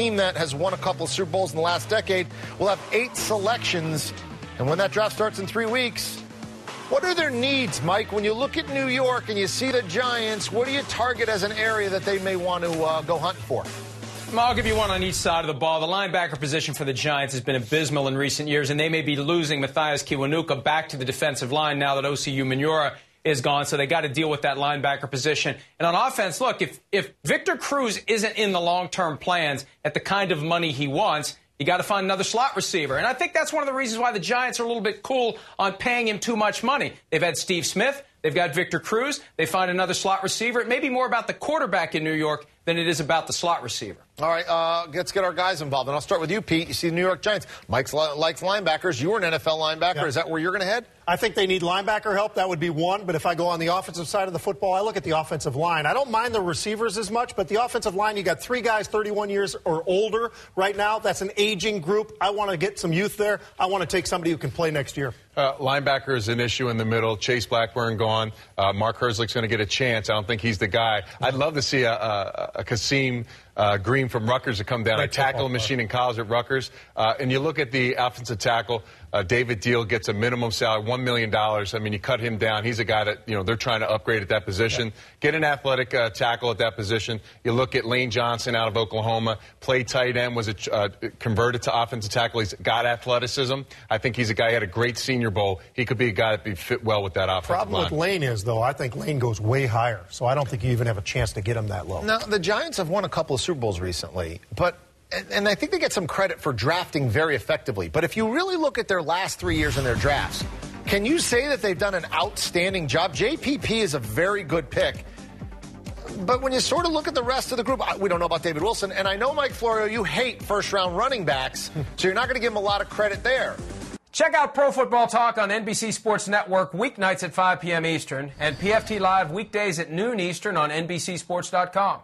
team that has won a couple of Super Bowls in the last decade will have 8 selections. And when that draft starts in 3 weeks, what are their needs, Mike? When you look at New York and you see the Giants, what do you target as an area that they may want to go hunting for? I'll give you one on each side of the ball. The linebacker position for the Giants has been abysmal in recent years, and they may be losing Matthias Kiwanuka back to the defensive line now that Osi Umenyiora is gone, so they got to deal with that linebacker position. And on offense, look, if Victor Cruz isn't in the long-term plans at the kind of money he wants, you got to find another slot receiver. And I think that's one of the reasons why the Giants are a little bit cool on paying him too much money. They've had Steve Smith. They've got Victor Cruz. They find another slot receiver. It may be more about the quarterback in New York than it is about the slot receiver. All right, let's get our guys involved. And I'll start with you, Pete. You see the New York Giants. Mike likes linebackers. You were an NFL linebacker. Yeah. Is that where you're going to head? I think they need linebacker help. That would be one. But if I go on the offensive side of the football, I look at the offensive line. I don't mind the receivers as much, but the offensive line, you got 3 guys 31 years or older right now. That's an aging group. I want to get some youth there. I want to take somebody who can play next year. Linebacker is an issue in the middle. Chase Blackburn gone. Mark Herzlich's going to get a chance. I don't think he's the guy. I'd love to see a Kasim Green from Rutgers to come down. A tackle machine in college at Rutgers. And you look at the offensive tackle. David Deal gets a minimum salary, $1 million. I mean, you cut him down. He's a guy that, they're trying to upgrade at that position. Yeah. Get an athletic tackle at that position. You look at Lane Johnson out of Oklahoma. Played tight end, was converted to offensive tackle. He's got athleticism. I think he's a guy who had a great Senior Bowl. He could be a guy that would fit well with that offensive line. Problem with Lane is, though, I think Lane goes way higher. So I don't think you even have a chance to get him that low. Now, the Giants have won a couple of Super Bowls recently, and I think they get some credit for drafting very effectively. But if you really look at their last 3 years in their drafts, can you say that they've done an outstanding job? JPP is a very good pick. But when you sort of look at the rest of the group, we don't know about David Wilson. And I know, Mike Florio, you hate first-round running backs, so you're not going to give them a lot of credit there. Check out Pro Football Talk on NBC Sports Network weeknights at 5 p.m. Eastern and PFT Live weekdays at noon Eastern on NBCSports.com.